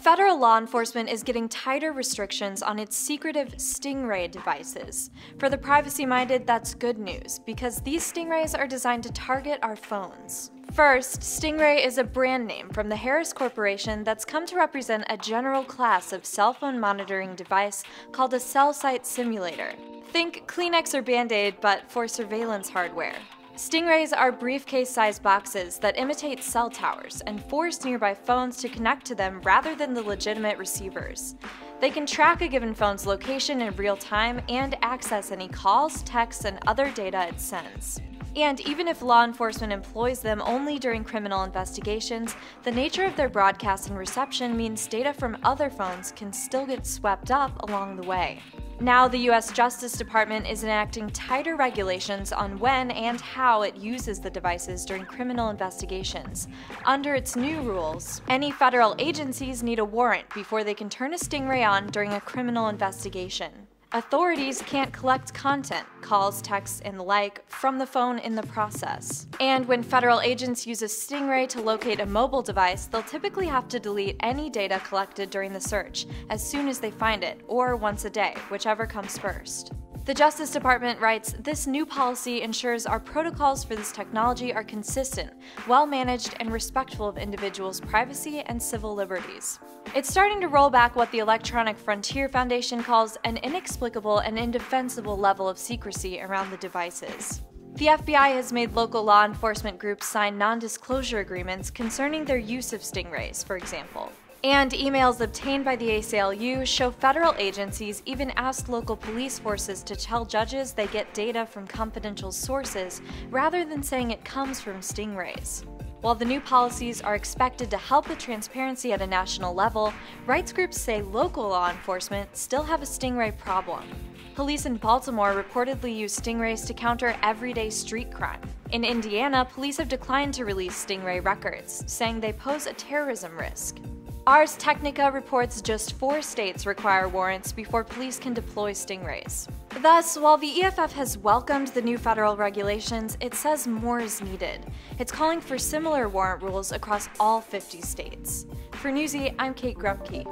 Federal law enforcement is getting tighter restrictions on its secretive Stingray devices. For the privacy-minded, that's good news, because these Stingrays are designed to target our phones. First, Stingray is a brand name from the Harris Corporation that's come to represent a general class of cell phone monitoring device called a cell site simulator. Think Kleenex or Band-Aid, but for surveillance hardware. Stingrays are briefcase-sized boxes that imitate cell towers and force nearby phones to connect to them rather than the legitimate receivers. They can track a given phone's location in real time and access any calls, texts, and other data it sends. And even if law enforcement employs them only during criminal investigations, the nature of their broadcast and reception means data from other phones can still get swept up along the way. Now, the U.S. Justice Department is enacting tighter regulations on when and how it uses the devices during criminal investigations. Under its new rules, any federal agencies need a warrant before they can turn a Stingray on during a criminal investigation. Authorities can't collect content, calls, texts, and the like, from the phone in the process. And when federal agents use a Stingray to locate a mobile device, they'll typically have to delete any data collected during the search as soon as they find it, or once a day, whichever comes first. The Justice Department writes, "This new policy ensures our protocols for this technology are consistent, well-managed, and respectful of individuals' privacy and civil liberties." It's starting to roll back what the Electronic Frontier Foundation calls an inexplicable and indefensible level of secrecy around the devices. The FBI has made local law enforcement groups sign non-disclosure agreements concerning their use of Stingrays, for example. And emails obtained by the ACLU show federal agencies even asked local police forces to tell judges they get data from confidential sources rather than saying it comes from Stingrays. While the new policies are expected to help with transparency at a national level, rights groups say local law enforcement still have a Stingray problem. Police in Baltimore reportedly use Stingrays to counter everyday street crime. In Indiana, police have declined to release Stingray records, saying they pose a terrorism risk. Ars Technica reports just 4 states require warrants before police can deploy Stingrays. Thus, while the EFF has welcomed the new federal regulations, it says more is needed. It's calling for similar warrant rules across all 50 states. For Newsy, I'm Kate Grumke.